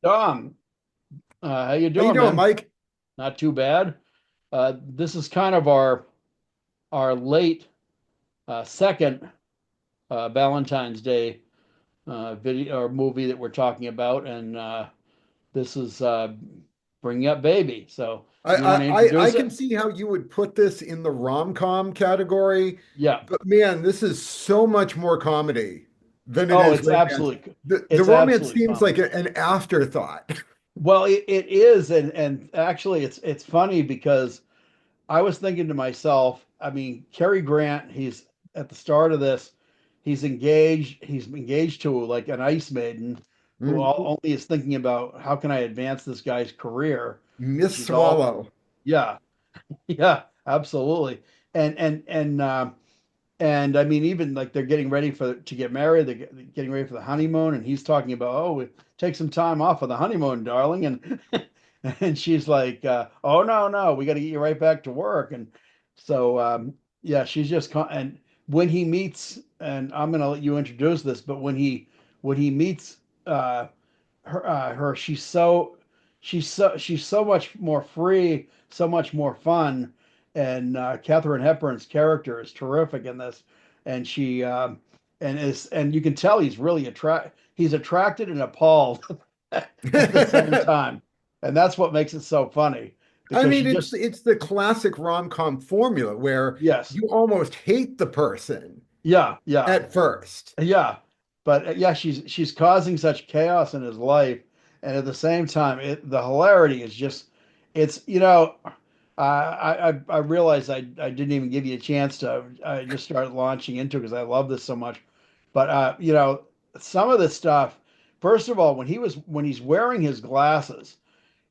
Dom, how you How you doing, doing, man? Mike? Not too bad. This is kind of our late second Valentine's Day video or movie that we're talking about, and this is bringing up baby. So I, you want to I I introduce can it? see how you would put this in the rom-com category, Yeah. but man, this is so much more comedy than it Oh, is romance. The it's romance absolutely seems like comedy. an afterthought. Well, it is, and actually, it's funny because I was thinking to myself, I mean, Cary Grant, he's at the start of this, he's engaged to like an ice maiden who Mhm. only is thinking about how can I advance this guy's career. And Miss she's all, Swallow. yeah, yeah, absolutely. And and and uh, and I mean, even like they're getting ready to get married, getting ready for the honeymoon, and he's talking about, oh, take some time off for the honeymoon, darling, and and she's like, oh no, no, we got to get you right back to work, and so yeah, she's just and when he meets, and I'm gonna let you introduce this, but when he meets uh, her, she's so much more free, so much more fun, and Katherine Hepburn's character is terrific in this, and and you can tell he's attracted and appalled at the same time, and that's what makes it so funny I because mean, she it's just it's the classic rom-com formula where yes, you almost hate the person yeah, yeah, at first. yeah, but yeah, she's causing such chaos in his life, and at the same time, the hilarity is just it's I realized I didn't even give you a chance to. I just started launching into it because I love this so much, but some of this stuff. First of all, when he's wearing his glasses,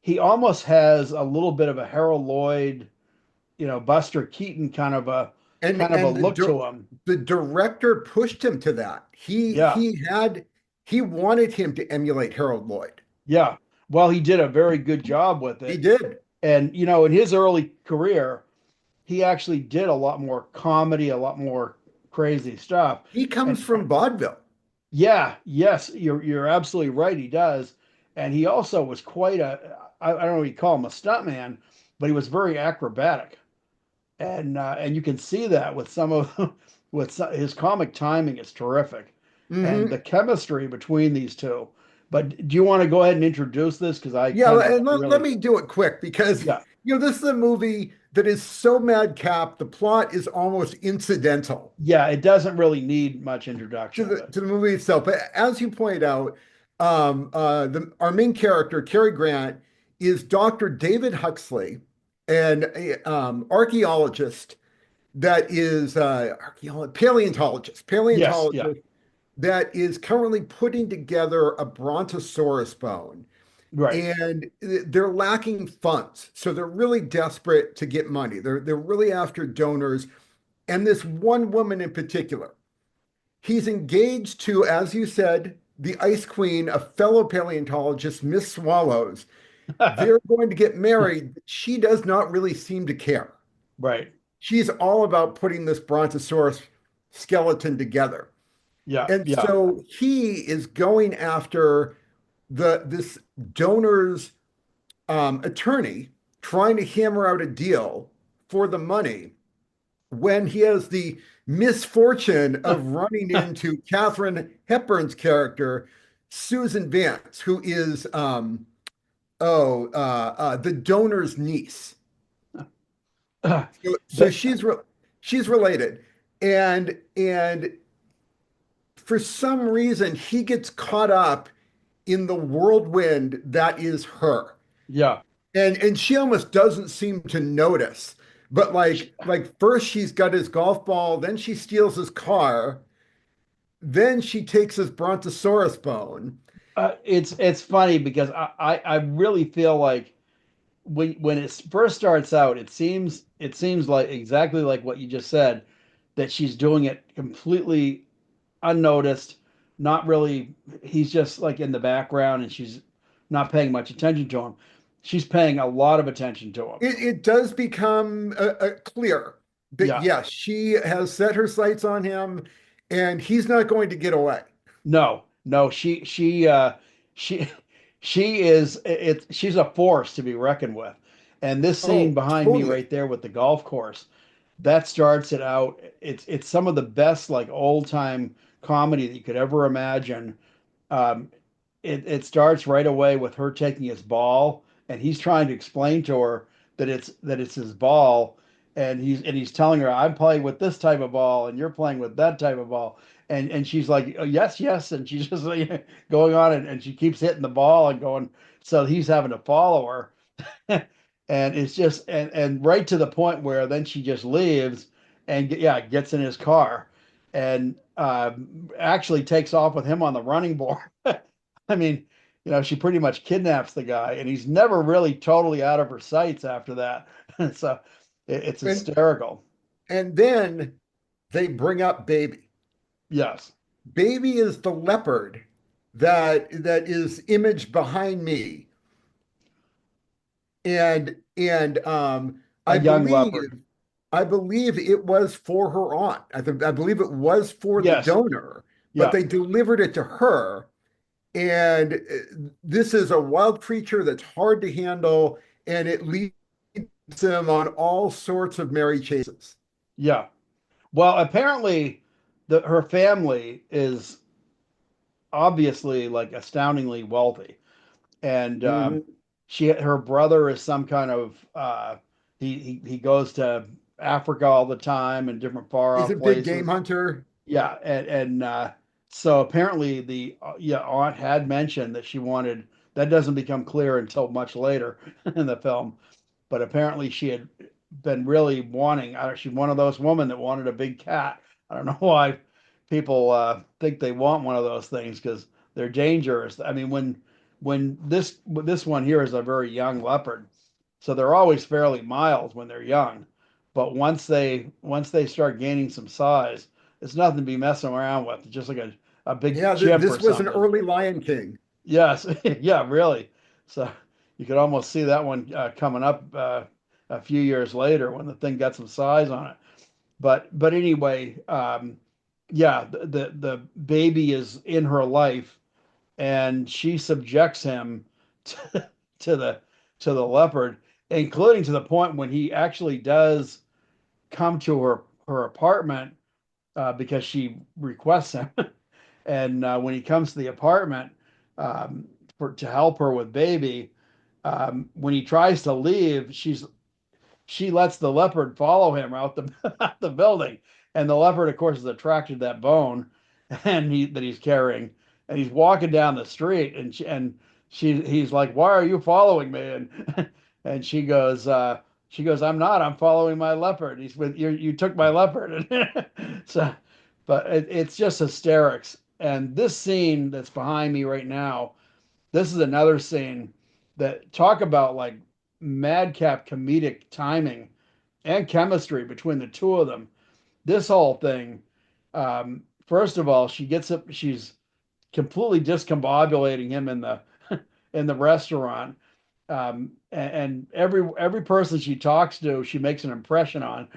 he almost has a little bit of a Harold Lloyd, Buster Keaton And kind of a and the look dir- to him. the director pushed him to that. Yeah. He wanted him to emulate Harold Lloyd. Yeah. Well, he did a very good job with He it. did. And, in his early career, he actually did a lot more comedy, a lot more crazy stuff. He And comes from vaudeville. yeah, yes, you're absolutely right. He does. And he also was quite I don't know what you call him, a stuntman, but he was very acrobatic. And you can see that with some of his comic timing is terrific, and the Hmm. chemistry between these two. But do you want to go ahead and introduce this? Because I Yeah, kind of and let really, me do it quick because yeah, this is a movie that is so madcap, the plot is almost incidental yeah, it doesn't really need much introduction, but to the movie itself. But as you pointed out, our main character, Cary Grant, is Dr. David Huxley, an archaeologist that is yes, yeah, paleontologist that is currently putting together a brontosaurus bone, right, and they're lacking funds, so they're really desperate to get money. They're really after donors, and this one woman in particular, he's engaged to, as you said, the Ice Queen, a fellow paleontologist, Miss Swallows. They're going to get married. She does not really seem to care. right, She's all about putting this brontosaurus skeleton together. yeah, And yeah, so he is going after this donor's attorney, trying to hammer out a deal for the money when he has the misfortune of running into Katherine Hepburn's character, Susan Vance, who is the donor's niece. So that, she's related, and for some reason he gets caught up in the whirlwind that is her, yeah. and she almost doesn't seem to notice. But like first she's got his golf ball, then she steals his car, then she takes his brontosaurus bone. It's funny because I really feel like when it first starts out, it seems like exactly like what you just said, that she's doing it completely unnoticed, not really. He's just like in the background, and she's not paying much attention to him. She's paying a lot of attention to him. It does become clear that Yeah, yes, she has set her sights on him, and he's not going to get away. no, no, she she is she's a force to be reckoned with. And this scene Oh, behind me totally. right there with the golf course, that starts it out. It's some of the best like old time comedy that you could ever imagine. Um, it starts right away with her taking his ball, and he's trying to explain to her that it's his ball, and he's telling her, I'm playing with this type of ball, and you're playing with that type of ball, and she's like, oh, yes, yes, and she's just like, going on, and she keeps hitting the ball and going, so he's having to follow her. And it's just and right to the point where then she just leaves and yeah, gets in his car and actually takes off with him on the running board. I mean, she pretty much kidnaps the guy, and he's never really totally out of her sights after that. So it's And hysterical. and then they bring up Baby. Yes, Baby is the leopard that is imaged behind me. And a I young believe leopard. I believe it was for her aunt. I believe it was for the Yes, donor, but yeah, they delivered it to her. And this is a wild creature that's hard to handle, and it leads him on all sorts of merry chases. yeah. Well, apparently, her family is obviously like astoundingly wealthy, and Mhm. her brother is some kind of he goes to Africa all the time and different far He's a off big game places. hunter. Yeah, and so apparently the yeah aunt had mentioned that she wanted. That doesn't become clear until much later in the film, but apparently she had been really wanting. She's one of those women that wanted a big cat. I don't know why people think they want one of those things because they're dangerous. I mean, when this one here is a very young leopard, so they're always fairly mild when they're young, but once they start gaining some size, it's nothing to be messing around with. It's just like a big Yeah, chimp or this was an something. early Lion King. Yes, yeah, really. So you could almost see that one coming up a few years later when the thing got some size on it. But anyway, yeah, the baby is in her life, and she subjects him to, to the to the leopard, including to the point when he actually does come to her apartment because she requests him. And when he comes to the apartment to help her with baby, when he tries to leave, she lets the leopard follow him out the out the building, and the leopard, of course, is attracted to that bone and that he's carrying, and he's walking down the street, he's like, "Why are you following me?" And she goes, "I'm not. I'm following my leopard. He's with you. You took my leopard." So, but it's just hysterics. And this scene that's behind me right now, this is another scene that talk about like madcap comedic timing and chemistry between the two of them. This whole thing, first of all, she gets up, she's completely discombobulating him in the in the restaurant, and every person she talks to, she makes an impression on,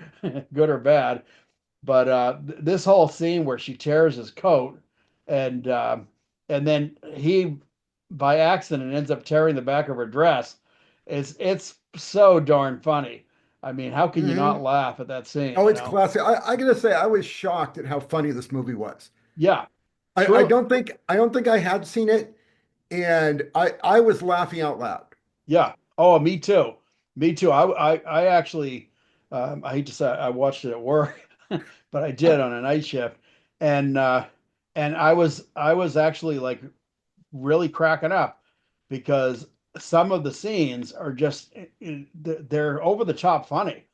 good or bad. But this whole scene where she tears his coat, and and then he, by accident, ends up tearing the back of her dress. It's so darn funny. I mean, how can you not Mhm. laugh at that scene? Oh, it's classic. I gotta say, I was shocked at how funny this movie was. Yeah, I true. don't think I had seen it, and I was laughing out loud. Yeah. Oh, me too. Me too. I actually, I hate to say I watched it at work, but I did on a night shift, and I was actually like really cracking up because some of the scenes are just they're over the top funny.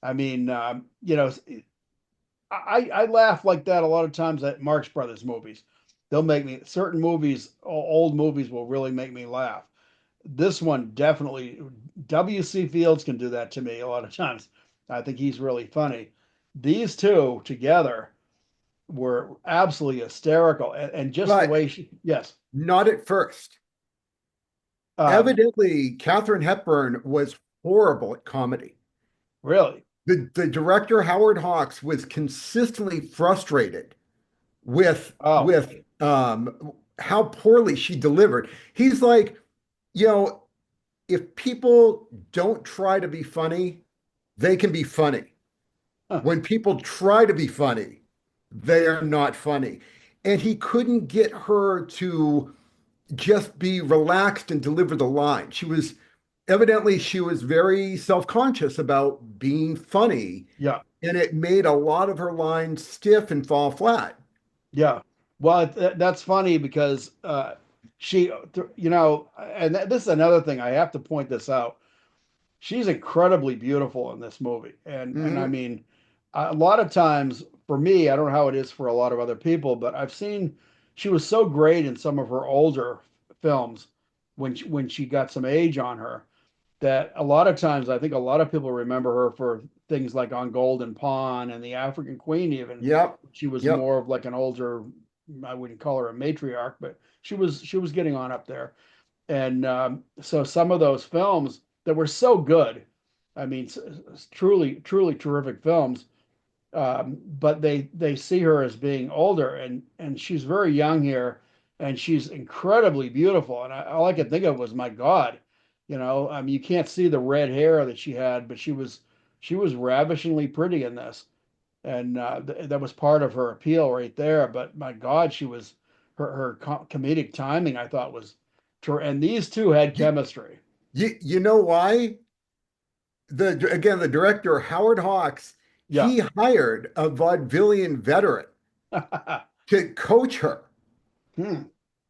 I mean, I laugh like that a lot of times at Marx Brothers movies. They'll make me certain movies, old movies will really make me laugh. This one definitely, W.C. Fields can do that to me a lot of times. I think he's really funny. These two together were absolutely hysterical, and just the But way yes, not at first. um, Evidently, Katherine Hepburn was horrible at comedy. really, The director Howard Hawks was consistently frustrated with oh, how poorly she delivered. He's like, you know, if people don't try to be funny, they can be funny. Huh. When people try to be funny, they are not funny. And he couldn't get her to just be relaxed and deliver the line. She was very self-conscious about being funny, Yeah. and it made a lot of her lines stiff and fall flat. Yeah. Well, that's funny because and this is another thing I have to point this out. She's incredibly beautiful in this movie, and I Hmm. mean, a lot of times for me, I don't know how it is for a lot of other people, but I've seen she was so great in some of her older films when she got some age on her that a lot of times I think a lot of people remember her for things like on Golden Pond and the African Queen even. Yep. She was Yep. more of like an older, I wouldn't call her a matriarch, but she was getting on up there. And so some of those films that were so good, I mean, truly, truly terrific films. But they see her as being older, and she's very young here, and she's incredibly beautiful. And all I could think of was, my God, I mean, you can't see the red hair that she had, but she was ravishingly pretty in this, and that was part of her appeal right there. But my God, her comedic timing, I thought was, and these two had You, chemistry. you know why? The director, Howard Hawks, Yeah. he hired a vaudevillian veteran to coach her. Hmm.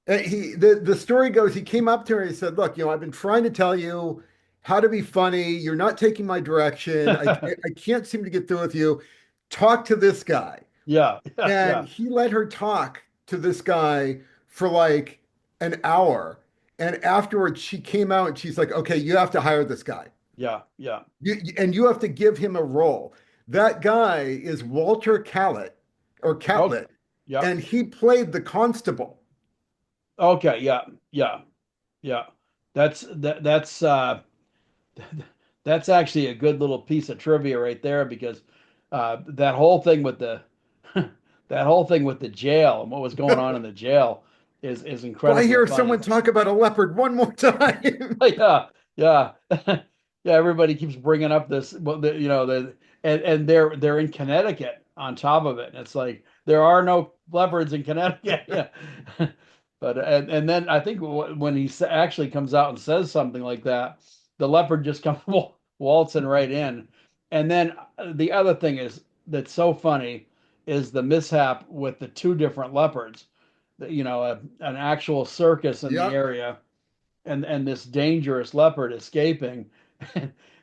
The story goes, he came up to her and he said, "Look, I've been trying to tell you how to be funny. You're not taking my direction. I can't seem to get through with you. Talk to this guy." Yeah, yeah, And yeah, he let her talk to this guy for like an hour. And afterwards, she came out and she's like, "Okay, you have to hire this guy. yeah, yeah. And you have to give him a role." That guy is Walter Catlett or Okay. Catlett, Yeah. and he played the constable. Okay. Yeah. Yeah. Yeah. That's that's actually a good little piece of trivia right there because that whole thing with the that whole thing with the jail and what was going on in the jail is Well, I incredibly hear funny. someone talk about a leopard one more time. Yeah, yeah, yeah. Everybody keeps bringing up this, well, and they're in Connecticut on top of it. And it's like there are no leopards in Connecticut. Yeah, but and then I think when he actually comes out and says something like that, the leopard just comes waltzing right in. And then the other thing is that's so funny is the mishap with the two different leopards. An actual circus in the Yep. area and this dangerous leopard escaping,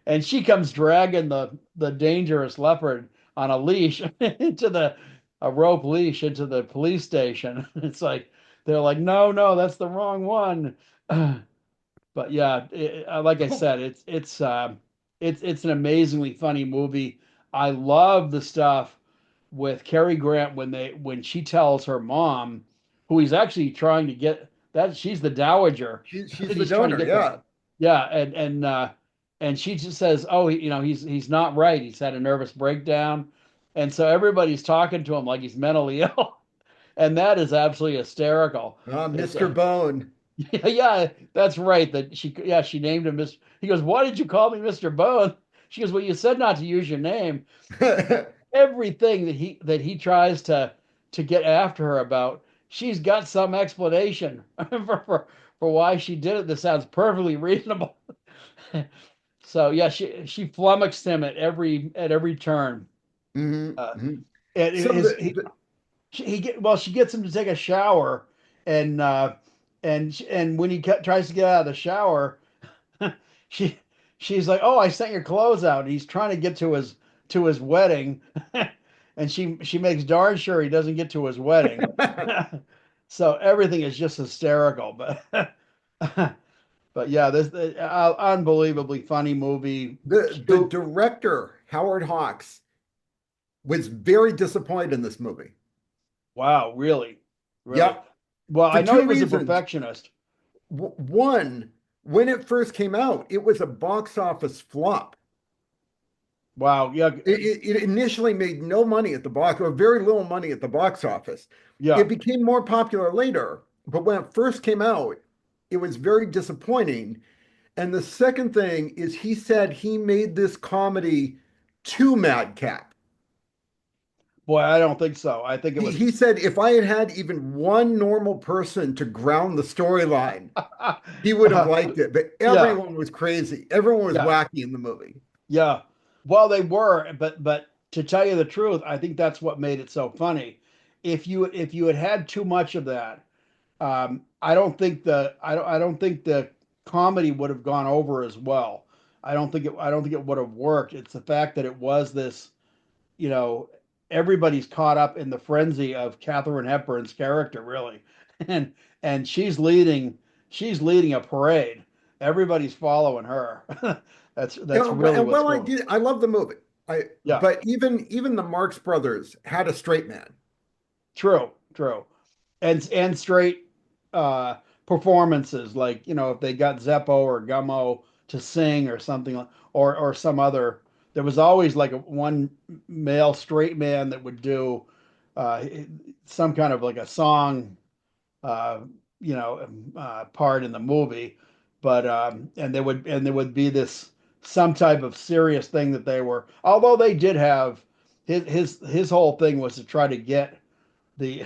and she comes dragging the dangerous leopard on a leash into the a rope leash into the police station. It's like they're like, no, no, that's the wrong one. But yeah, like I said, it's an amazingly funny movie. I love the stuff with Cary Grant when she tells her mom, who he's actually trying to get, that she's the dowager She's that the he's trying to donor. get the, Yeah. yeah, and she just says, oh, he's not right. He's had a nervous breakdown, and so everybody's talking to him like he's mentally ill, and that is absolutely hysterical. It's Mr. Bone. yeah, yeah, that's right. She named him Mr. He goes, why did you call me Mr. Bone? She goes, well, you said not to use your name. Everything that he tries to get after her about, she's got some explanation for why she did it. This sounds perfectly reasonable. So yeah, she flummoxed him at every turn. Mhm, Uh, mhm. and So his she gets him to take a shower, and when he tries to get out of the shower, she she's like, "Oh, I sent your clothes out." And he's trying to get to his wedding, and she makes darn sure he doesn't get to his wedding. So everything is just hysterical, but but yeah, this unbelievably funny movie. the director, Howard Hawks, was very disappointed in this movie. Wow, really, really. Yep. Well, For I know two he was a reasons. perfectionist. One, when it first came out, it was a box office flop. Wow, yeah, It initially made no money at the box, or very little money at the box office. yeah, It became more popular later, but when it first came out, it was very disappointing. And the second thing is he said he made this comedy to Madcap. Boy, I don't think so. I think it was He said if I had had even one normal person to ground the storyline, he would have liked it. But yeah, everyone was crazy. Everyone was yeah, wacky in the movie. yeah. Well, they were, but to tell you the truth, I think that's what made it so funny. If you had had too much of that, I don't think the comedy would have gone over as well. I don't think it would have worked. It's the fact that it was this, you know, everybody's caught up in the frenzy of Katherine Hepburn's character, really, and she's leading a parade. Everybody's following her. That's really And what's well, going. I love the movie. Yeah, But even the Marx Brothers had a straight man. true, true, and straight uh, performances like if they got Zeppo or Gummo to sing or something or some other. There was always like one male straight man that would do uh, some kind of like a song, uh, part in the movie, but and there would be this some type of serious thing that they were. Although they did have his whole thing was to try to get the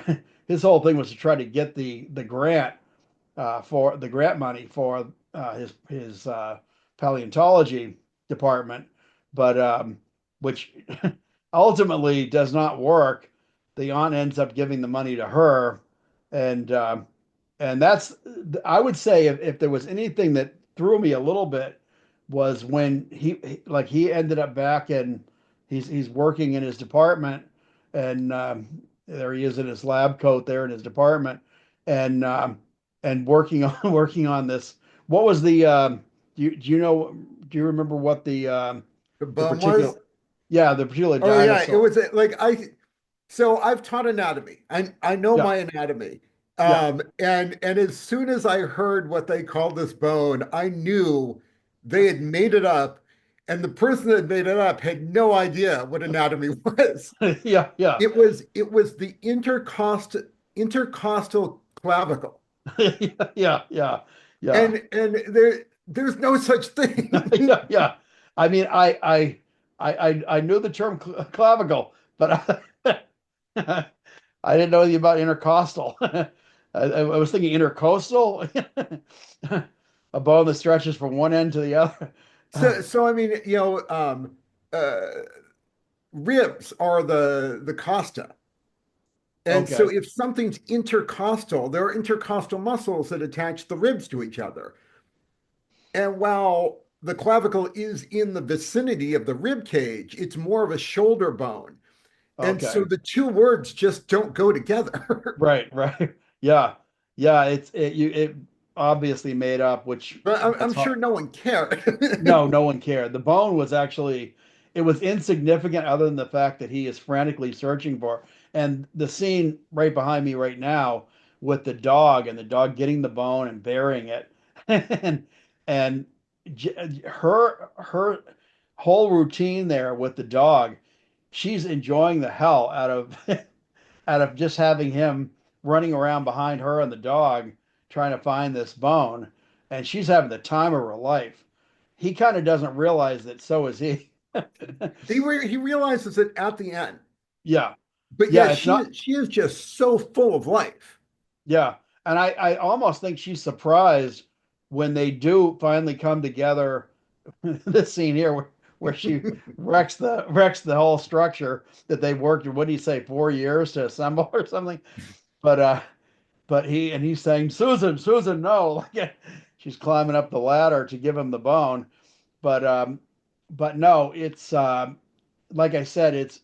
his whole thing was to try to get the grant for the grant money for his paleontology department, but which ultimately does not work. The aunt ends up giving the money to her, and that's I would say if there was anything that threw me a little bit was when like he ended up back in he's working in his department and there he is in his lab coat there in his department and working on working on this. What was the do you know do you remember what The the bum particular was. the particular Oh yeah, it dinosaur? was like I. So I've taught anatomy. I know Yeah, my anatomy. yeah. And as soon as I heard what they called this bone, I knew they had made it up, and the person that made it up had no idea what anatomy was. Yeah, yeah. It was the intercostal clavicle, Yeah, yeah, yeah. and there's no such thing. Yeah, yeah. I mean, I knew the term clavicle, but I didn't know anything about intercostal. I was thinking intercostal, a bone that stretches from one end to the other. So I mean, uh, ribs are the costa. And so Okay, if something's intercostal, there are intercostal muscles that attach the ribs to each other. And while the clavicle is in the vicinity of the rib cage, it's more of a shoulder bone. And so okay, the two words just don't go together. right, right, yeah, yeah. It obviously made up, which But I'm that's hard. sure no one cared. No, no one cared. The bone was actually it was insignificant other than the fact that he is frantically searching for. And the scene right behind me right now with the dog and the dog getting the bone and burying it and and her whole routine there with the dog, she's enjoying the hell out of out of just having him running around behind her and the dog trying to find this bone, and she's having the time of her life. He kind of doesn't realize that so is he. He realizes it at the end. Yeah, But yeah, yet it's not. she is just so full of life. Yeah, and I almost think she's surprised when they do finally come together. This scene here where she wrecks the whole structure that they worked. What do you say, 4 years to assemble or something? But he's saying, Susan, Susan, no, like she's climbing up the ladder to give him the bone. But no, it's like I said, it's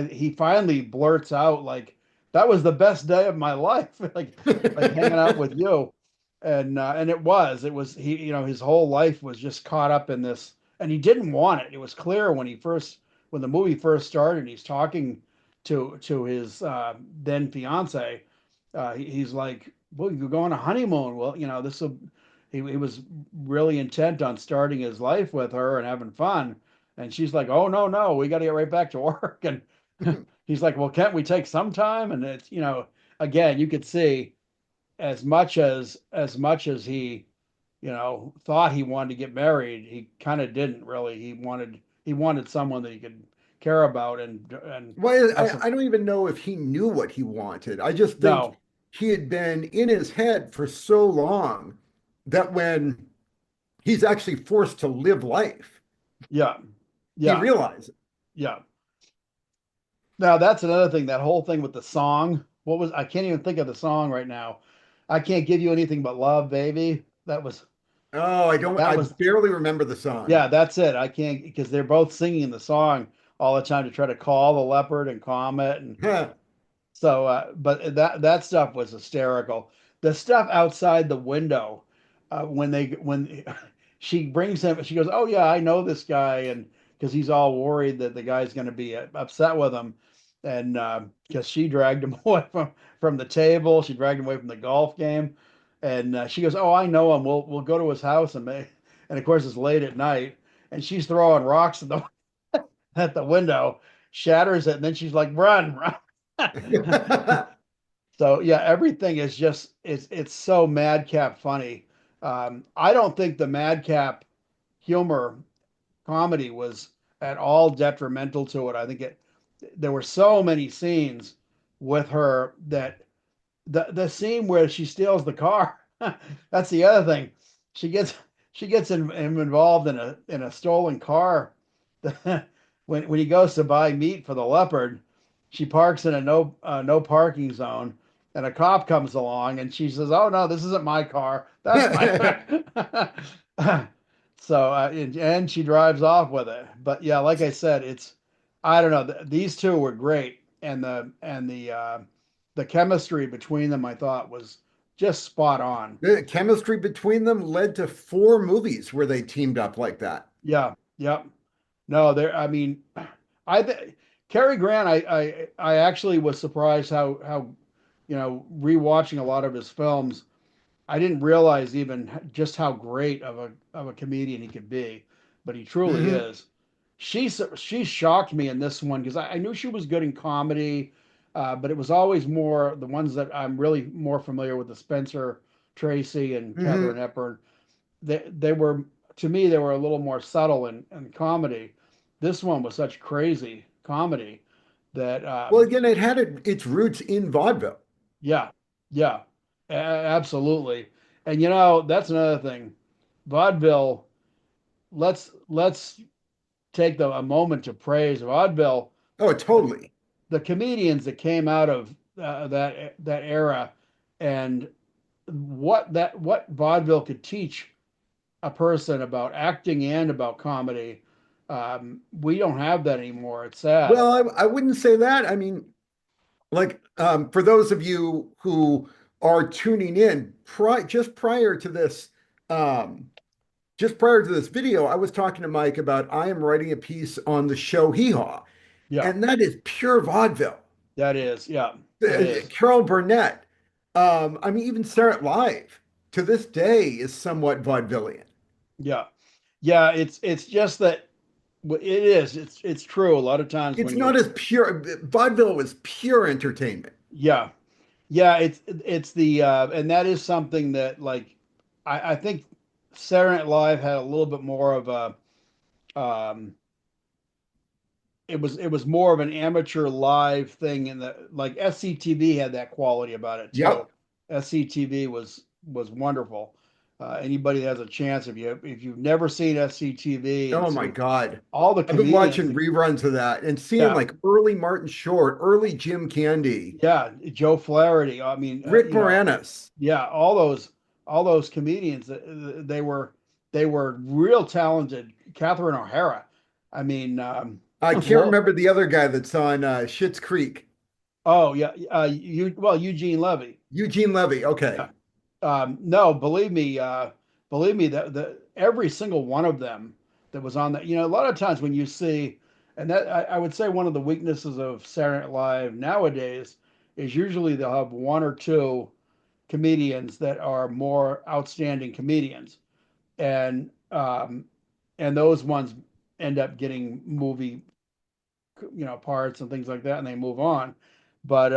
he finally blurts out like that was the best day of my life, like hanging out with you, and it was he his whole life was just caught up in this, and he didn't want it. It was clear when the movie first started, he's talking to his then fiance. He's like, well, you go on a honeymoon. Well, this will. He was really intent on starting his life with her and having fun. And she's like, oh, no, no, we got to get right back to work. And he's like, well, can't we take some time? And it's, again, you could see as much as he, thought he wanted to get married, he kind of didn't really. He wanted someone that he could care about and Well, have some. I don't even know if he knew what he wanted. I just think No, he had been in his head for so long that when he's actually forced to live life, yeah, he yeah, realizes. yeah. Now that's another thing. That whole thing with the song. What was I can't even think of the song right now. I can't give you anything but love, baby. Oh, That I was barely remember the song. Yeah, that's it. I can't because they're both singing the song all the time to try to call the leopard and calm it, and so. But that stuff was hysterical. The stuff outside the window, when she brings him, she goes, "Oh yeah, I know this guy," and because he's all worried that the guy's going to be upset with him, and because she dragged him away from the table, she dragged him away from the golf game, and she goes, "Oh, I know him. We'll go to his house and make." And of course, it's late at night, and she's throwing rocks at the window, shatters it, and then she's like, "Run, run!" So yeah, everything is just it's so madcap funny. I don't think the madcap humor comedy was at all detrimental to it. I think there were so many scenes with her that the scene where she steals the car, that's the other thing. She gets she gets involved in a stolen car. When he goes to buy meat for the leopard, she parks in a no parking zone, and a cop comes along, and she says, "Oh no, this isn't my car. That's my car." So and she drives off with it. But yeah, like I said, it's I don't know. These two were great, and the chemistry between them I thought was just spot on. The chemistry between them led to four movies where they teamed up like that. Yeah, yep. No, there. I mean, Cary Grant. I actually was surprised how rewatching a lot of his films. I didn't realize even just how great of a comedian he could be, but he truly Hmm. is. She shocked me in this one because I knew she was good in comedy, but it was always more the ones that I'm really more familiar with, the Spencer Tracy and Katherine Hmm. Hepburn. They were, to me, they were a little more subtle in comedy. This one was such crazy comedy that Well, again, it had its roots in vaudeville. yeah, yeah, absolutely. And that's another thing. Vaudeville, let's take a moment to praise vaudeville. Oh, The, totally. the comedians that came out of that era, and what vaudeville could teach a person about acting and about comedy. We don't have that anymore. It's sad. Well, I wouldn't say that. I mean, like for those of you who are tuning in, just prior to this, um, just prior to this video, I was talking to Mike about I am writing a piece on the show Hee Haw, Yeah, and that is pure vaudeville. that is. Yeah, it is. Carol Burnett, I mean, even Saturday Night Live to this day is somewhat vaudevillian. Yeah, yeah. It's just that it is. It's true. A lot of times It's when not you, as pure. Vaudeville was pure entertainment. yeah, yeah. It's the and that is something that like I think Saturday Night Live had a little bit more of a it was more of an amateur live thing in the like SCTV had that quality about it too. Yep. SCTV was wonderful. Anybody that has a chance, if you've never seen SCTV and Oh my see God. all the I've been comedians, watching reruns of that and seeing yeah, like early Martin Short, early Jim Candy, yeah, Joe Flaherty. I mean, Rick Moranis. yeah, all those comedians, they were real talented. Catherine O'Hara. I mean, I can't well, remember the other guy that's on Schitt's Creek. oh yeah, Eugene Levy. Eugene Levy. Okay. Yeah. No, believe me that every single one of them that was on that, a lot of times when you see, and that I would say one of the weaknesses of Saturday Night Live nowadays is usually they'll have one or two comedians that are more outstanding comedians, and those ones end up getting movie, parts and things like that, and they move on. But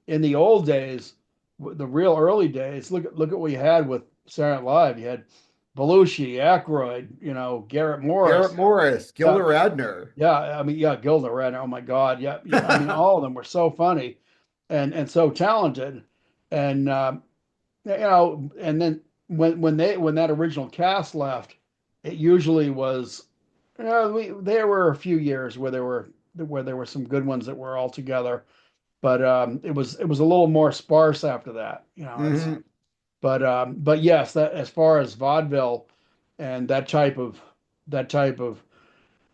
in the old days, the real early days. Look at what you had with Saturday Night Live. You had Belushi, Aykroyd, Garrett Garrett Morris. Morris, Yeah, Gilda Radner. yeah. I mean, yeah, Gilda Radner. Oh my God. Yeah, yeah. I mean, all of them were so funny and so talented, and and then when that original cast left, it usually was, there were a few years where there were some good ones that were all together, but it was a little more sparse after that. It's Hmm. but yes, that as far as vaudeville and that type of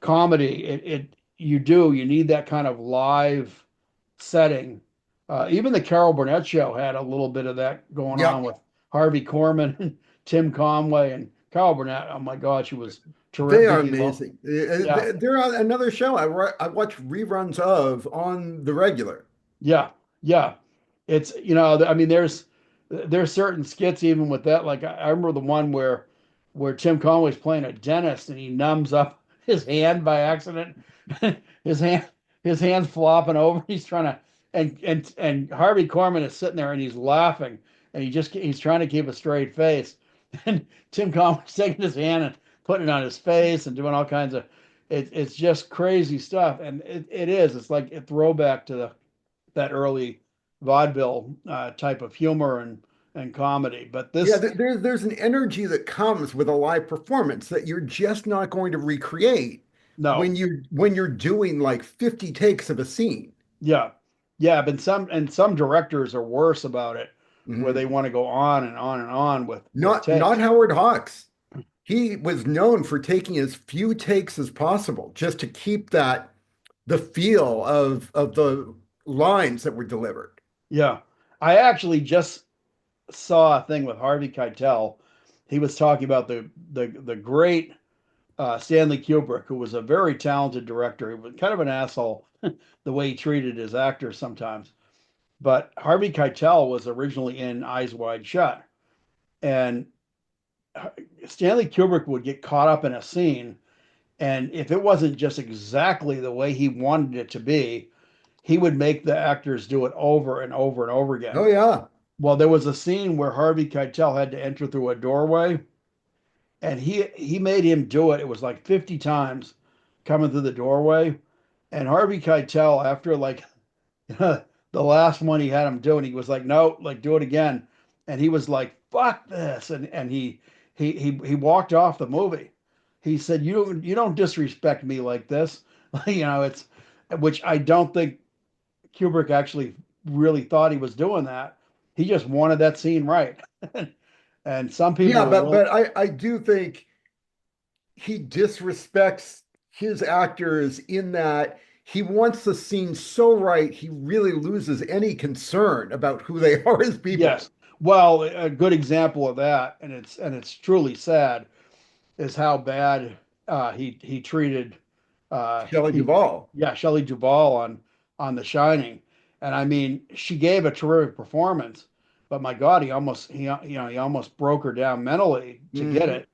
comedy, you need that kind of live setting. Even the Carol Burnett show had a little bit of that going on Yep. with Harvey Korman and Tim Conway and Carol Burnett. Oh my God, she was They terrific. are Vicky Lo. amazing. Yeah, They're on another show I watch reruns of on the regular. yeah, yeah. It's I mean, there's certain skits even with that. Like I remember the one where Tim Conway's playing a dentist and he numbs up his hand by accident. his hand his hand's flopping over. He's trying to and Harvey Korman is sitting there and he's laughing and he's trying to keep a straight face. And Tim Conway's taking his hand and putting it on his face and doing all kinds of it's just crazy stuff. And it's like a throwback to that early vaudeville type of humor and comedy. But Yeah, this, there's an energy that comes with a live performance that you're just not going to recreate no, when you're doing like 50 takes of a scene. yeah, yeah. But some directors are worse about it, where they Mhm. want to go on and on and on with Not takes. Howard Hawks. He was known for taking as few takes as possible just to keep that the feel of the lines that were delivered. Yeah, I actually just saw a thing with Harvey Keitel. He was talking about the great Stanley Kubrick, who was a very talented director. He was kind of an asshole the way he treated his actors sometimes. But Harvey Keitel was originally in Eyes Wide Shut, and Stanley Kubrick would get caught up in a scene, and if it wasn't just exactly the way he wanted it to be, he would make the actors do it over and over and over Oh again. yeah. Well, there was a scene where Harvey Keitel had to enter through a doorway, and he made him do it. It was like 50 times coming through the doorway, and Harvey Keitel, after like the last one he had him doing, he was like, no, like do it again. And he was like, fuck this. And he walked off the movie. He said, you don't disrespect me like this. It's which I don't think Kubrick actually really thought he was doing that. He just wanted that scene right. And some people Yeah, were but willing, I do think he disrespects his actors in that he wants the scene so right he really loses any concern about who they are as yes. people. Well, a good example of that, and it's truly sad, is how bad he treated Shelley he Duvall. yeah, Shelley Duvall on The Shining. And I mean, she gave a terrific performance, but my God, he almost broke her down mentally to get Hmm. it.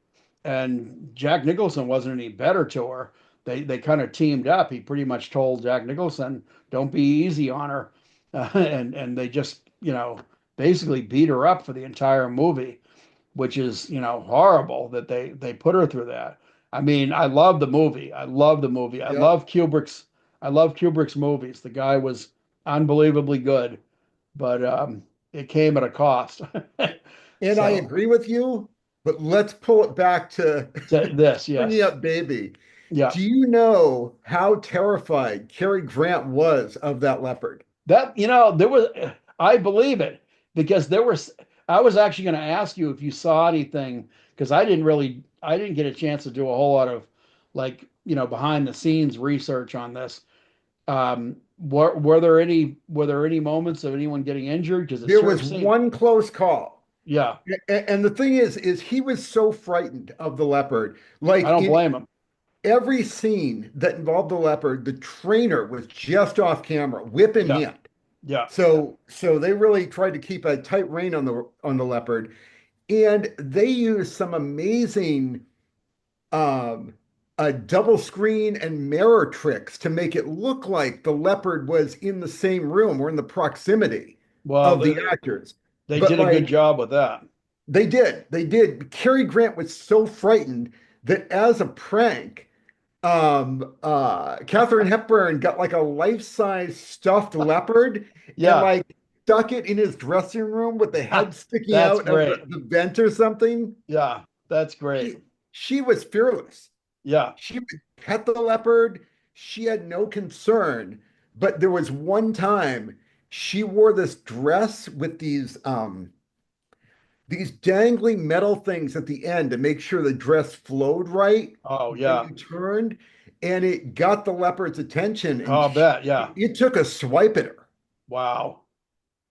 And Jack Nicholson wasn't any better to her. They kind of teamed up. He pretty much told Jack Nicholson, "Don't be easy on her," and they just basically beat her up for the entire movie, which is horrible that they put her through that. I mean, I love the movie. I love the movie. Yep. I love Kubrick's movies. The guy was unbelievably good, but it came at a cost. And I So agree with you, but let's pull it back to this, Bringing yes, Up Baby. yeah, Do you know how terrified Cary Grant was of that leopard? that there was. I believe it because there was. I was actually going to ask you if you saw anything because I didn't get a chance to do a whole lot of like behind the scenes research on this. Were there any moments of anyone getting injured? Because it There sure was seemed, one close call. yeah, And the thing is he was so frightened of the leopard. I Like don't in blame him. every scene that involved the leopard, the trainer was just off camera, whip in Yeah, hand. yeah. So they really tried to keep a tight rein on the leopard. And they used some amazing um, double screen and mirror tricks to make it look like the leopard was in the same room or in the proximity Well, of the actors. They But did a good like job with that. they did. Cary Grant was so frightened that as a prank, Katherine Hepburn got like a life-size stuffed leopard and Yeah, like stuck it in his dressing room with the head sticking that's out of great. the vent or something. Yeah, that's great. She was fearless. Yeah. She would pet the leopard. She had no concern. But there was one time she wore this dress with these dangling metal things at the end to make sure the dress flowed right Oh, when yeah. you turned, and it got the leopard's attention, and I'll bet. Yeah. it took a swipe at her. Wow.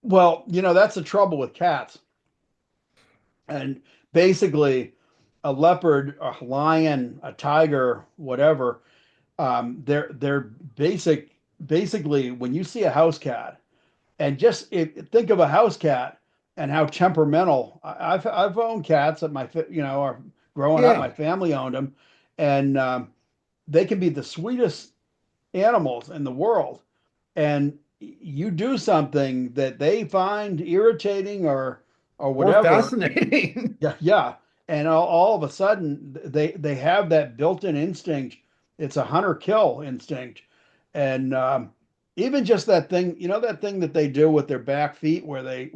Well, that's the trouble with cats. And basically, a leopard, a lion, a tiger, whatever, they're basically when you see a house cat, and just think of a house cat and how temperamental. I've owned cats at or growing up, my Yeah, family owned them, and they can be the sweetest animals in the world, and you do something that they find irritating or or whatever. fascinating. Yeah, yeah. And all of a sudden they have that built-in instinct. It's a hunter kill instinct. And even just that thing, that thing that they do with their back feet where they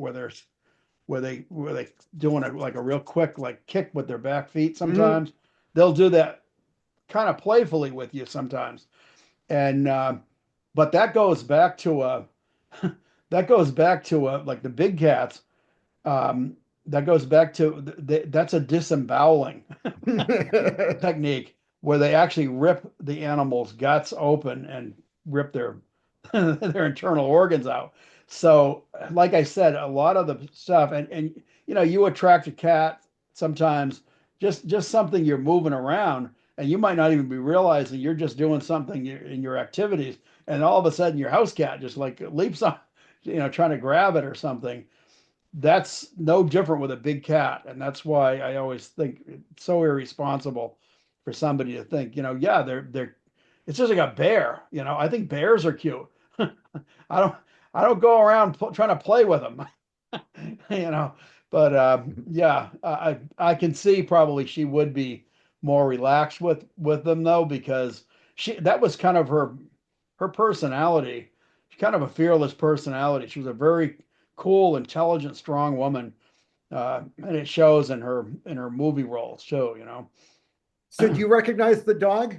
doing like a real quick like kick with their back feet Mhm. sometimes. They'll do that kind of playfully with you sometimes. And but that goes back to a like the big cats. Um, that goes back to that's a disemboweling technique where they actually rip the animal's guts open and rip their their internal organs out. So, like I said, a lot of the stuff, and you attract a cat sometimes just something you're moving around, and you might not even be realizing you're just doing something in your activities, and all of a sudden your house cat just like leaps on, trying to grab it or something. That's no different with a big cat, and that's why I always think it's so irresponsible for somebody to think, yeah, they're it's just like a bear. I think bears are cute. I don't I don't go around trying to play with them. you know but yeah, I can see probably she would be more relaxed with them though, because that was kind of her personality. She's kind of a fearless personality. She was a very cool, intelligent, strong woman, and it shows in her movie roles too. So do you recognize the dog?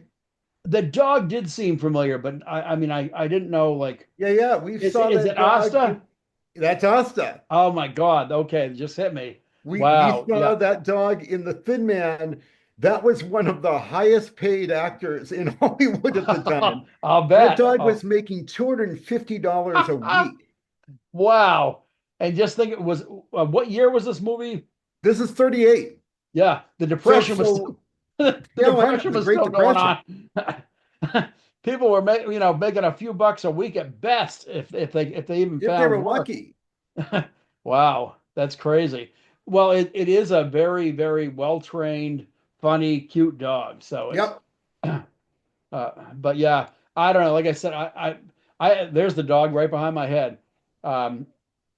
The dog did seem familiar, but I mean I didn't know, like, Yeah, yeah, we is saw is it that dog Asta? in that's Asta. Oh my God. Okay, it just hit me. We Wow. saw Yeah. that dog in The Thin Man. That was one of the highest paid actors in Hollywood at the time. I'll That bet. dog Oh. was making $250 a week. Wow. And just think, it was what year was this movie? This is 38. Yeah, the So depression was so still, the tail end of depression the was Great still going Depression. on. People were making a few bucks a week at best, if they even If they found were work. lucky. Wow, that's crazy. Well, it is a very, very well trained, funny, cute dog. So it's Yep. but yeah, I don't know. Like I said, there's the dog right behind my head. Um,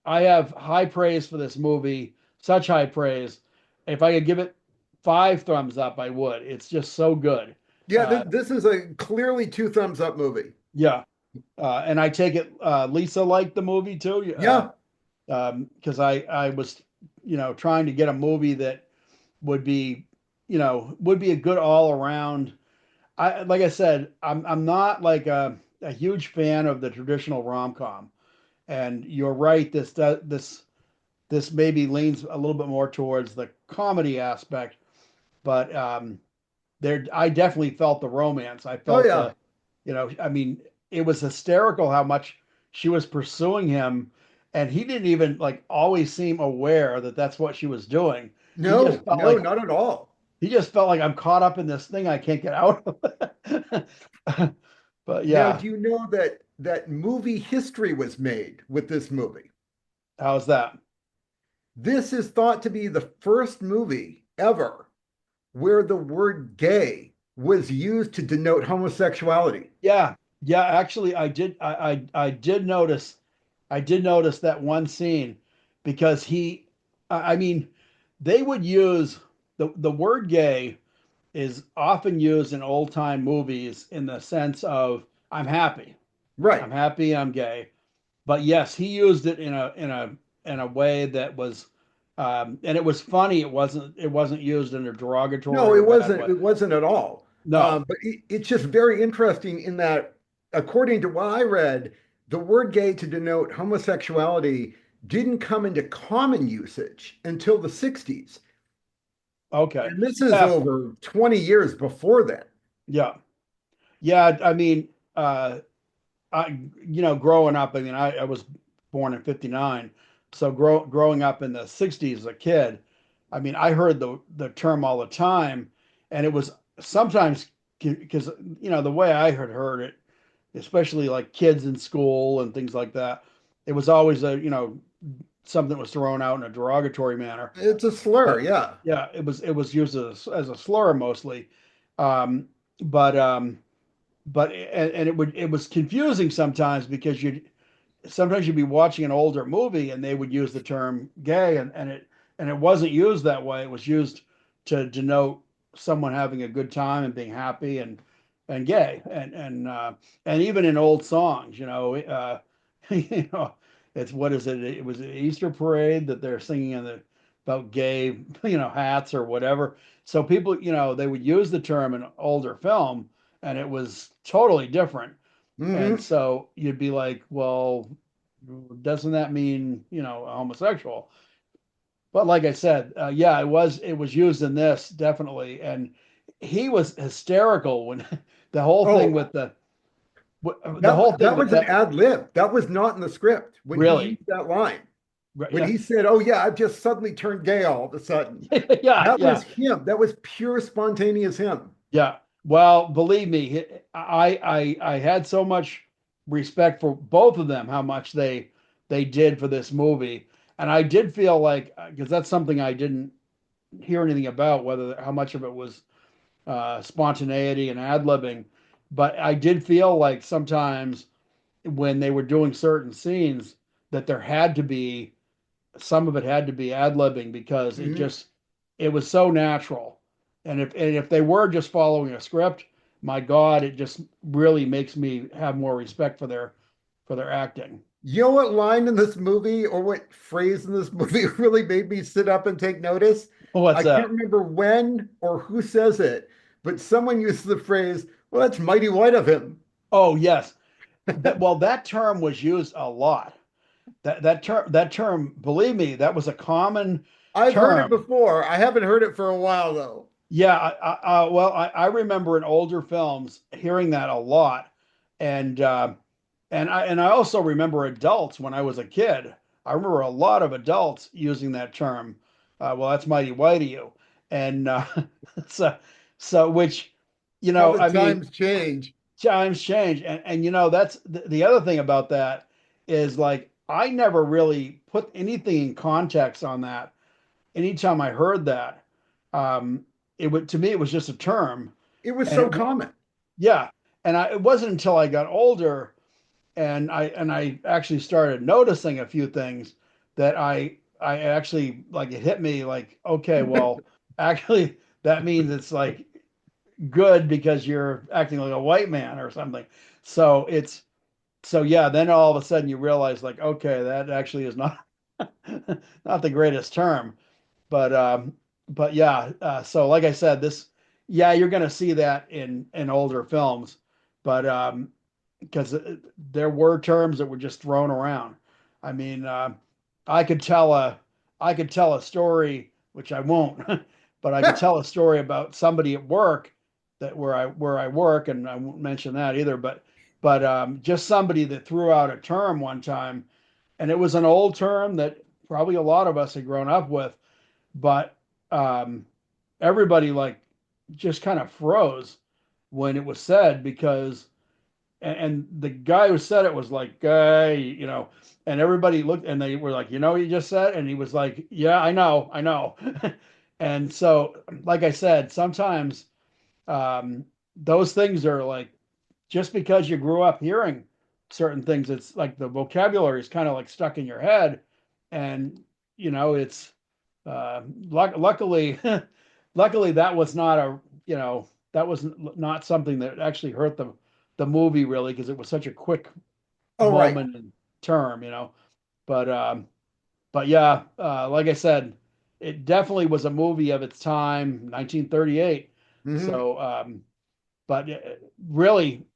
I have high praise for this movie, such high praise. If I could give it 5 thumbs up, I would. It's just so good. Yeah, Uh, this is a clearly two thumbs up movie. yeah, and I take it Lisa liked the movie too, Yeah. because I was trying to get a movie that would be would be a good all around. Like I said, I'm not like a huge fan of the traditional rom-com, and you're right. This maybe leans a little bit more towards the comedy aspect, but there I definitely felt the romance. I Oh felt yeah. I mean, it was hysterical how much she was pursuing him, and he didn't even like always seem aware that that's what she was doing. He just No, felt no, like not at all. I'm caught up in this thing I can't get out of. But Now, yeah, do you know that movie history was made with this movie? how's that? This is thought to be the first movie ever where the word gay was used to denote homosexuality. Yeah, yeah. Actually, I did. I did notice. I did notice that one scene because I mean, they would use the word gay is often used in old time movies in the sense of Right. I'm happy, I'm gay. But yes, he used it in a way that was, and it was funny. It wasn't used in a No, derogatory or it bad wasn't. way. It wasn't at all. No. But it's just very interesting in that, according to what I read, the word gay to denote homosexuality didn't come into common usage until the 60s. Okay. And this is Yeah. over 20 years before then. Yeah. Yeah. I mean, growing up, I mean, I was born in '59, so growing up in the '60s as a kid, I mean, I heard the term all the time, and it was sometimes because the way I had heard it, especially like kids in school and things like that, it was always something that was thrown out in a derogatory manner. It's a slur, But yeah. yeah, it was used as a slur mostly, um, but it was confusing sometimes because you'd be watching an older movie and they would use the term gay, and it wasn't used that way. It was used to denote someone having a good time and being happy and gay, and even in old songs, you know, it's what is it? It was an Easter parade that they're singing about gay, hats or whatever. So people, they would use the term in older film, and it was totally different. And Hmm. so you'd be like, well, doesn't that mean, homosexual? But like I said, yeah, it was used in this definitely, and he was hysterical when the whole thing Oh, with the whole thing that with was an that ad lib. That was not in the script when he really, used that line. When yeah, he said, "Oh yeah, I've just suddenly turned gay all of a sudden." yeah, That was yeah, him. That was pure spontaneous him. yeah. Well, believe me, I had so much respect for both of them, how much they did for this movie, and I did feel like because that's something I didn't hear anything about whether how much of it was spontaneity and ad-libbing, but I did feel like sometimes when they were doing certain scenes that there had to be some of it had to be ad-libbing because Mhm. it was so natural. And if they were just following a script, my God, it just really makes me have more respect for their acting. You know what line in this movie or what phrase in this movie really made me sit up and take notice? What's I can't that? remember when or who says it, but someone uses the phrase, "Well, that's mighty white of him." Oh yes, that term was used a lot. That term, believe me, that was a common I've heard it term. before. I haven't heard it for a while though. Yeah, well, I remember in older films hearing that a lot, and I also remember adults when I was a kid. I remember a lot of adults using that term. Well, that's mighty white of you, and so which How the I mean, times change. times change, and that's the other thing about that is like I never really put anything in context on that. Anytime I heard that, um, it would to me it was just a term, It was and so common. yeah, it wasn't until I got older and I actually started noticing a few things that I actually like it hit me like okay, well, actually that means it's like good because you're acting like a white man or something. So yeah, then all of a sudden you realize like okay, that actually is not not the greatest term. But yeah, so like I said, yeah, you're going to see that in older films, but because there were terms that were just thrown around. I mean, I could tell a I could tell a story, which I won't, but I could tell a story about somebody at work that where I work, and I won't mention that either. But just somebody that threw out a term one time, and it was an old term that probably a lot of us had grown up with, but um, everybody like just kind of froze when it was said because and the guy who said it was like guy and everybody looked and they were like what you just said and he was like yeah I know and so like I said sometimes those things are like just because you grew up hearing certain things it's like the vocabulary is kind of like stuck in your head and it's luckily, luckily that was not a, that was not something that actually hurt the movie really, because it was such a quick Oh, right. moment and term, But yeah, like I said, it definitely was a movie of its time, 1938. Hmm. So, but really,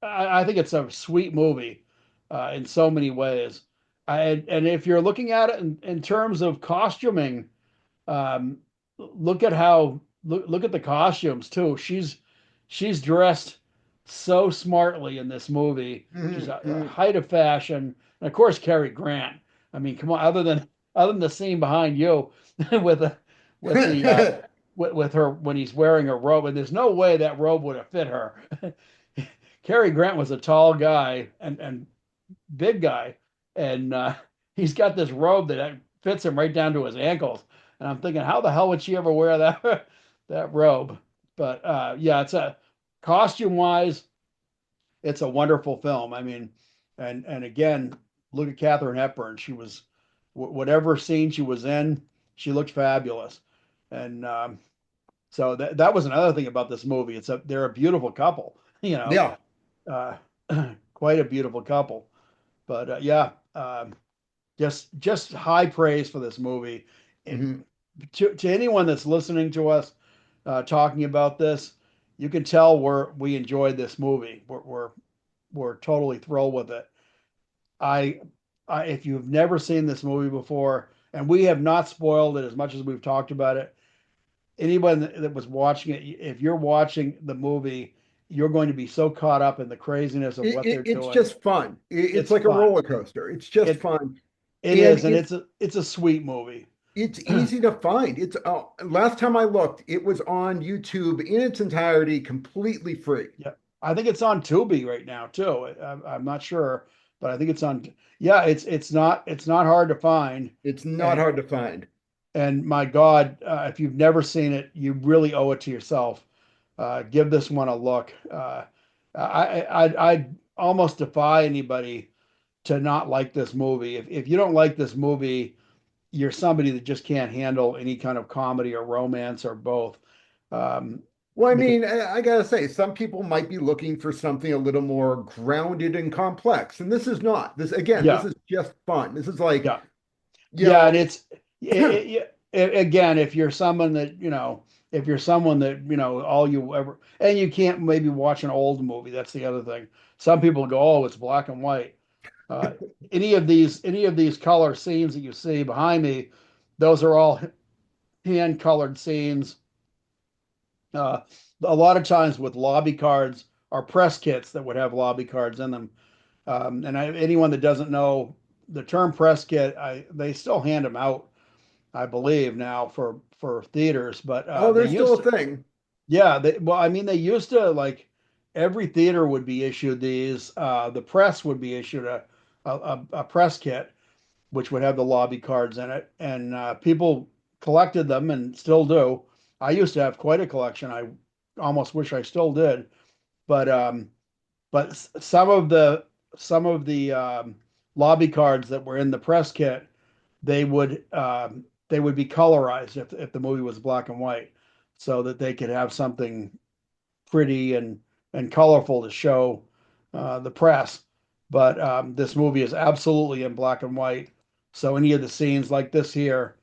I think it's a sweet movie in so many ways. And if you're looking at it in terms of costuming, um, look at the costumes too. She's dressed so smartly in this movie. She's a Hmm. height of fashion, and of course Cary Grant. I mean, come on. Other than the scene behind you with the with the with her when he's wearing a robe, and there's no way that robe would have fit her. Cary Grant was a tall guy and big guy, and he's got this robe that fits him right down to his ankles. And I'm thinking, how the hell would she ever wear that that robe? But yeah, it's a costume wise, it's a wonderful film. I mean, and again, look at Katherine Hepburn. She was whatever scene she was in, she looked fabulous. And so that was another thing about this movie. They're a beautiful couple, Yeah. uh, quite a beautiful couple. But yeah, just high praise for this movie. It, Hmm. to anyone that's listening to us talking about this, you can tell we enjoyed this movie. We're totally thrilled with it. I, if you've never seen this movie before, and we have not spoiled it as much as we've talked about it, anyone that was watching it, if you're watching the movie, you're going to be so caught up in the craziness of what they're It's doing. just fun. It's It's like a fun. roller coaster. It's just It fun. it And is, and it's a sweet movie. it's easy to find. It's last time I looked, it was on YouTube in its entirety, completely free. Yeah, I think it's on Tubi right now too. I'm not sure, but I think it's on. Yeah, it's not hard to find, It's not and hard to find. my God, if you've never seen it, you really owe it to yourself. Give this one a look. I almost defy anybody to not like this movie. If you don't like this movie, you're somebody that just can't handle any kind of comedy or romance or both. Um, Well, I because mean, I gotta say, some people might be looking for something a little more grounded and complex, and this is not. This again, this yeah, is just fun. This is like, yeah. you Yeah, and know, again, if you're someone that, if you're someone that, all you ever, and you can't maybe watch an old movie, that's the other thing. Some people go, oh, it's black and white. Uh, any of these color scenes that you see behind me, those are all hand colored scenes. Uh, a lot of times with lobby cards or press kits that would have lobby cards in them. Anyone that doesn't know the term press kit, they still hand them out, I believe now for theaters, but oh, they there's still used a to, thing. yeah. Well, I mean, they used to like every theater would be issued these. The press would be issued a press kit, which would have the lobby cards in it, and people collected them and still do. I used to have quite a collection. I almost wish I still did, but some of the lobby cards that were in the press kit, they would they would be colorized if the movie was black and white, so that they could have something pretty and colorful to show the press. But this movie is absolutely in black and white. So any of the scenes like this here,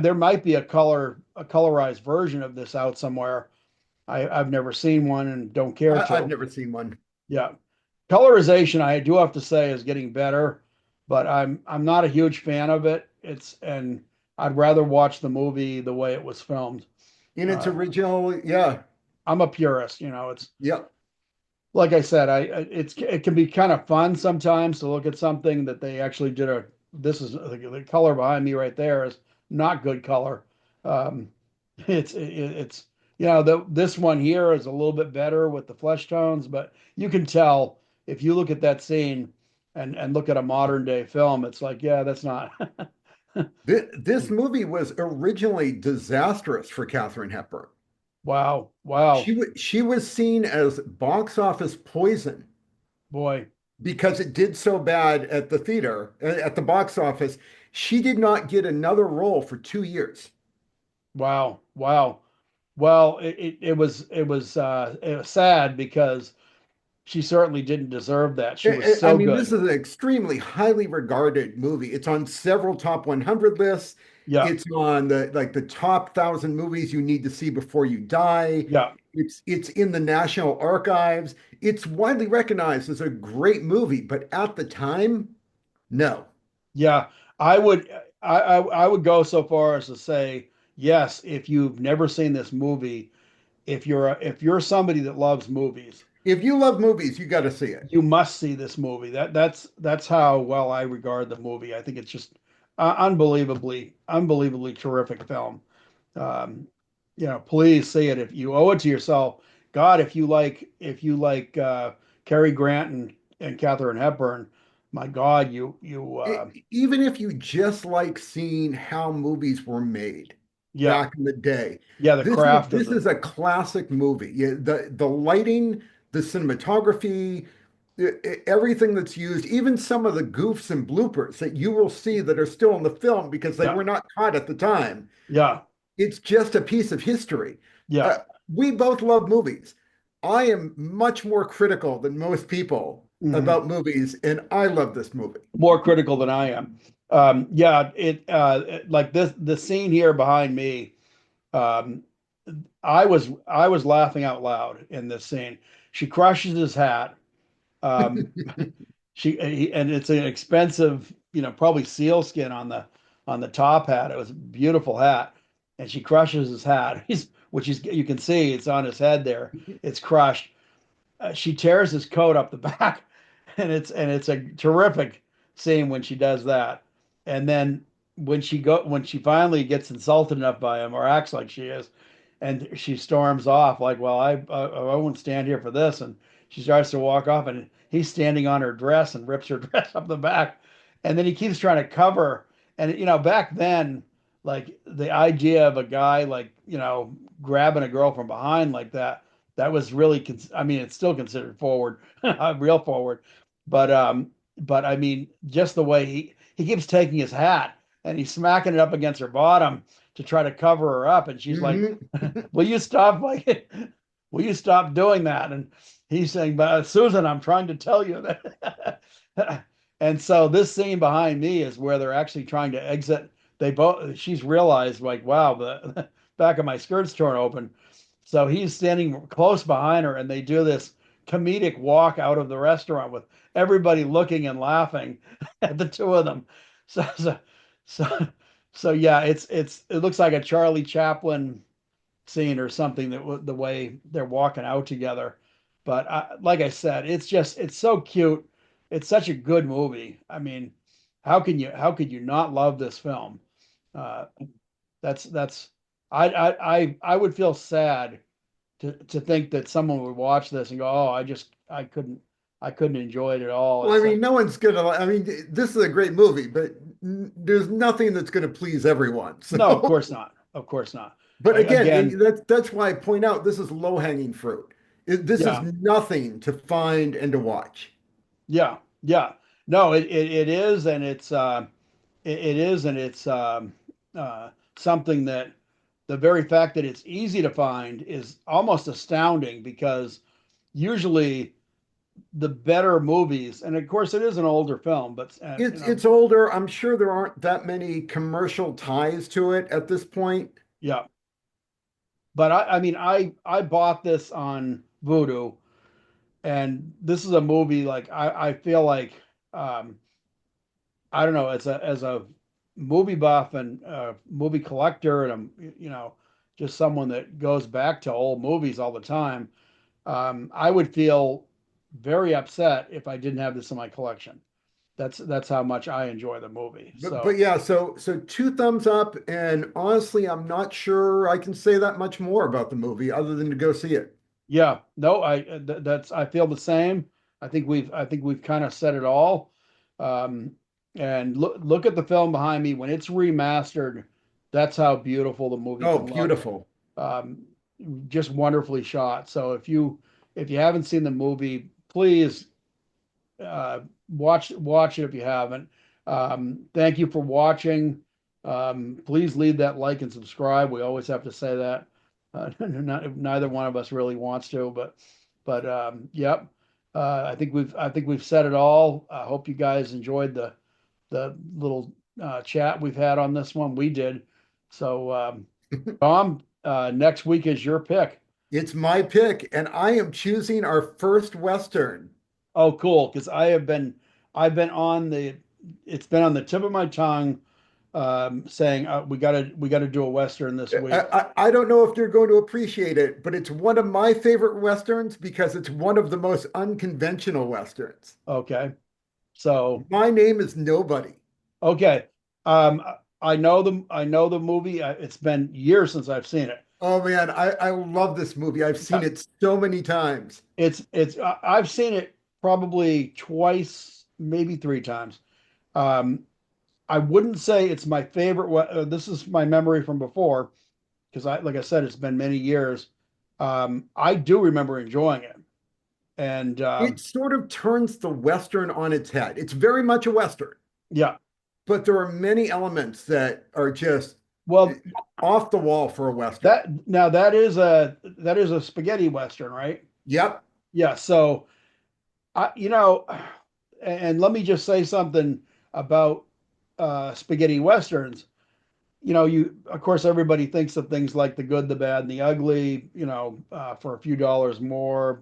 there might be a colorized version of this out somewhere. I've never seen one and don't care I've to. never seen one. Yeah, colorization I do have to say is getting better, but I'm not a huge fan of it. And I'd rather watch the movie the way it was filmed. In its Uh, original, yeah, I'm a purist, it's yeah. like I said, it can be kind of fun sometimes to look at something that they actually did this is the color behind me right there is not good color. Um, it's this one here is a little bit better with the flesh tones, but you can tell if you look at that scene and look at a modern day film, it's like, yeah, that's not. This movie was originally disastrous for Katherine Hepburn. Wow, wow, She was seen as box office poison boy, because it did so bad at the theater, at the box office. She did not get another role for 2 years. Wow, wow. Well, it was sad because she certainly didn't deserve that. She was I so mean, this good. is an extremely highly regarded movie. It's on several top 100 lists. Yeah, It's on the top 1,000 movies you need to see before you die. yeah, It's in the National Archives. It's widely recognized as a great movie, but at the time, no. yeah. I would I would go so far as to say yes, if you've never seen this movie, if you're somebody that loves movies, If you love movies, you got to see it. you must see this movie. That's how well I regard the movie. I think it's just unbelievably terrific film. Um, please see it if you owe it to yourself. God, if you like Cary Grant and Katherine Hepburn, my God, you Even if you just like seeing how movies were made yeah, back in the day, yeah, the this is craft of this the is a classic movie. Yeah, the lighting, the cinematography, everything that's used, even some of the goofs and bloopers that you will see that are still in the film because they yeah, were not caught at the time. yeah, It's just a piece of history. yeah. Uh, we both love movies. I am much more critical than most people Mhm. about movies, and I love this movie. More critical than I am. Yeah, like this the scene here behind me. Um, I was laughing out loud in this scene. She crushes his hat. Um, and it's an expensive, probably sealskin on the top hat. It was a beautiful hat, and she crushes his hat. You can see it's on his head there. It's crushed. She tears his coat up the back, and it's a terrific scene when she does that. And then when she finally gets insulted enough by him or acts like she is, and she storms off like, well, I won't stand here for this, and she starts to walk off, and he's standing on her dress and rips her dress up the back, and then he keeps trying to cover. And back then, like the idea of a guy like grabbing a girl from behind like that was really I mean it's still considered forward, real forward, but I mean just the way he keeps taking his hat and he's smacking it up against her bottom to try to cover her up, and she's like, Mhm. will you stop, like, will you stop doing that? And he's saying, but Susan, I'm trying to tell you that. And so this scene behind me is where they're actually trying to exit. She's realized, like, wow, the back of my skirt's torn open. So he's standing close behind her, and they do this comedic walk out of the restaurant with everybody looking and laughing at the two of them. So, so, so, so yeah, it looks like a Charlie Chaplin scene or something, the way they're walking out together. But like I said, it's so cute. It's such a good movie. I mean, how could you not love this film? Uh, that's I would feel sad to think that someone would watch this and go, oh, I couldn't enjoy it at all. Well, I It's mean, like, no one's gonna. I mean, this is a great movie, but there's nothing that's going to please everyone. no, of So, course not, of course not. but again, Again, that's why I point out this is low hanging fruit. This is yeah, nothing to find and to watch. yeah, yeah. No, it is, and it is, and it's something that the very fact that it's easy to find is almost astounding because usually the better movies, and of course it is an older film, but It's older. I'm sure there aren't that many commercial ties to it at this point. yeah. But I mean, I bought this on Vudu, and this is a movie like I feel like um, I don't know, as a movie buff and movie collector, and just someone that goes back to old movies all the time. I would feel very upset if I didn't have this in my collection. That's how much I enjoy the movie. But So yeah, so two thumbs up, and honestly, I'm not sure I can say that much more about the movie other than to go see it. yeah, no, that's I feel the same. I think we've kind of said it all. Um, and look at the film behind me when it's remastered. That's how beautiful the movie Oh, can look. beautiful. Um, just wonderfully shot. So if you haven't seen the movie, please watch it if you haven't. Thank you for watching. Please leave that like and subscribe. We always have to say that. Neither one of us really wants to, but yep. I think we've said it all. I hope you guys enjoyed the little chat we've had on this one. We did. So, Tom, next week is your pick. It's my pick, and I am choosing our first Western. Oh, cool. Because I've been on it's been on the tip of my tongue, saying we gotta do a Western this week. I don't know if you're going to appreciate it, but it's one of my favorite Westerns because it's one of the most unconventional Westerns. Okay. So, My Name is Nobody. okay. I know the movie. It's been years since I've seen it. Oh man, I love this movie. I've seen Yeah, it so many times. I've seen it probably twice, maybe three times. Um, I wouldn't say it's my favorite. This is my memory from before, because like I said, it's been many years. I do remember enjoying it, and It sort of turns the Western on its head. It's very much a Western, yeah. but there are many elements that are just Well, off the wall for a Western. that is a spaghetti Western, right? Yep. Yeah. So you know, and let me just say something about spaghetti Westerns. You know, of course everybody thinks of things like the good, the bad, and the ugly. You know, for a few dollars more,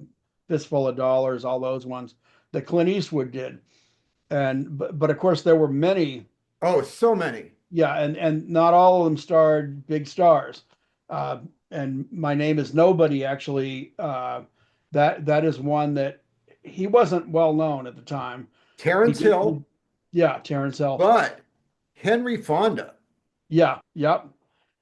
fistful of dollars, all those ones that Clint Eastwood did. And but of course there were many. Oh, so many. Yeah, and not all of them starred big stars. Uh, and My Name is Nobody actually. That is one that he wasn't well known at the time. He Terrence did, Hill, yeah, Terrence Hill. but Henry Fonda. Yeah, yep,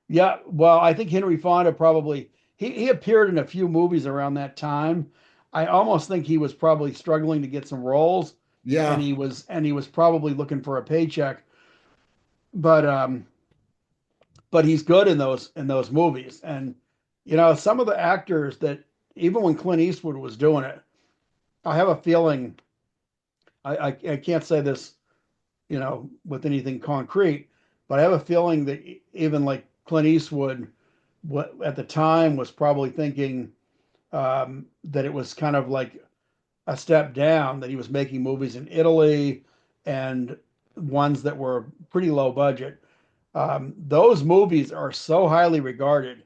yeah. Well, I think Henry Fonda probably he appeared in a few movies around that time. I almost think he was probably struggling to get some roles, Yeah. and he was probably looking for a paycheck. But he's good in those movies. And you know, some of the actors that even when Clint Eastwood was doing it, I have a feeling I can't say this, you know, with anything concrete, but I have a feeling that even like Clint Eastwood, what at the time was probably thinking that it was kind of like a step down, that he was making movies in Italy and ones that were pretty low budget. Those movies are so highly regarded.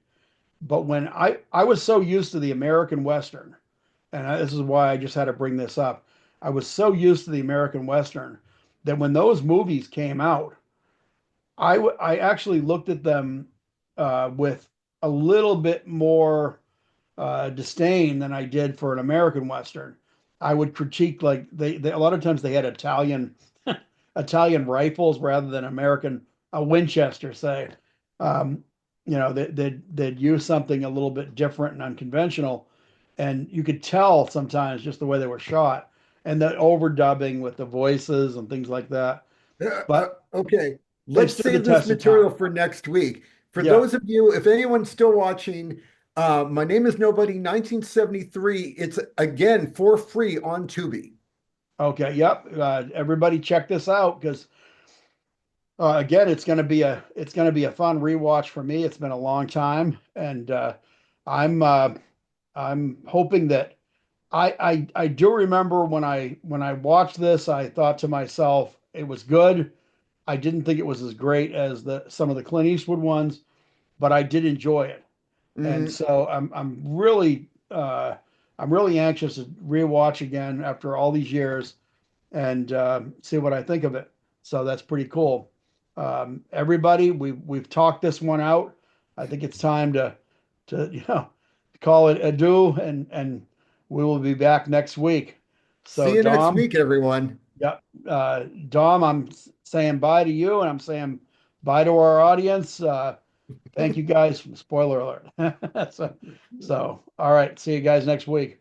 But when I was so used to the American Western, and this is why I just had to bring this up. I was so used to the American Western that when those movies came out, I actually looked at them with a little bit more disdain than I did for an American Western. I would critique like they a lot of times they had Italian rifles rather than American a Winchester, say. Um, you know, they'd use something a little bit different and unconventional, and you could tell sometimes just the way they were shot and the overdubbing with the voices and things like that. But Okay, they've let's stood the save this test of material time. for next week. For Yeah. those of you, if anyone's still watching, My Name is Nobody, 1973. It's again for free on Tubi. Okay. Yep. Everybody check this out because again, it's going to be a fun rewatch for me. It's been a long time, and I'm I'm hoping that I do remember when I watched this, I thought to myself it was good. I didn't think it was as great as the some of the Clint Eastwood ones, but I did enjoy it. And Mhm. so I'm really anxious to rewatch again after all these years and see what I think of it. So that's pretty cool. Everybody, we've talked this one out. I think it's time to you know call it adieu, and we will be back next week. See So you next Dom, week, everyone. yeah, Dom, I'm saying bye to you, and I'm saying bye to our audience. Thank you guys. Spoiler alert. So, all right. See you guys next week.